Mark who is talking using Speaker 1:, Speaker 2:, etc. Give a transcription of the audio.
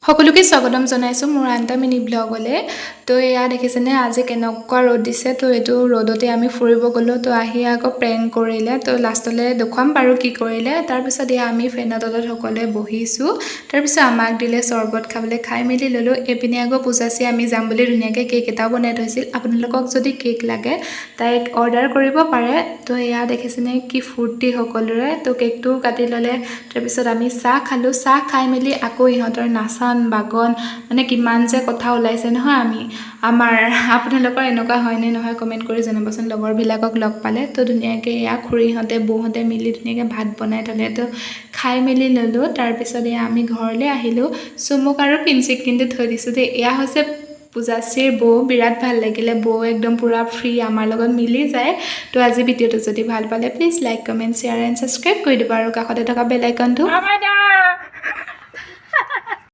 Speaker 1: সকলোকে স্বাগতম জনাইছো মোৰ আনটা মিনি ব্লগলে তো এয়া দেখিছেনে আজি কেনেকুৱা ৰ'দ দিছে তো এইটো ৰ'দতে আমি ফুৰিব গলো তো আহি আকৌ প্ৰেংক কৰিলে তো লাষ্টলে দেখুৱাম বাৰু কি কৰিলে তাৰ পিছত এয়া আমি ফেনৰ তলত সকলোৱে বহিছো তাৰ পিছত আমাক দিলে চৰবত খাবলৈ খাই মেলি ললো এপিনে আকৌ পূজাচি আমি যাম বুলি ধুনীয়াকৈ কেক এটা বনাই থৈছিল আপোনালোকক যদি কেক লাগে তাইক অৰ্ডাৰ কৰিব পাৰে তো এয়া দেখিছেনে কি ফূৰ্তি সকলোৰে তো কেকটো কাটি ল'লে তাৰ পিছত আমি চাহ খালো চাহ খাই মেলি আকৌ ইহঁতৰ নাচন বাগন মানে কিমান যে কথা ওলাইছে নহয় আমাৰ আপোনালোকৰ এনেকুৱা হয় নে নহয় কমেন্ট কৰি জনাবচোন লগৰবিলাকক লগ পালে তো ধুনীয়াকৈ এয়া খুৰীহঁতে বৌহঁতে মিলি ধুনীয়াকৈ ভাত বনাই থলে তো খাই মেলি ল'লো তাৰ পিছত এয়া আমি ঘৰলৈ আহিলো চুমুক আৰু পিঞ্চিক কিন্তু থৈ দিছোঁ দেই এয়া হৈছে পূজাশ্ৰীৰ বৌ বিৰাট ভাল লাগিলে বৌ একদম পুৰা ফ্ৰী আমাৰ লগত মিলি যায় তো আজি ভিডিঅ'টো যদি ভাল পালে please like comment share and subscribe কৰি দিব আৰু কাষতে থকা বেল আইকনটো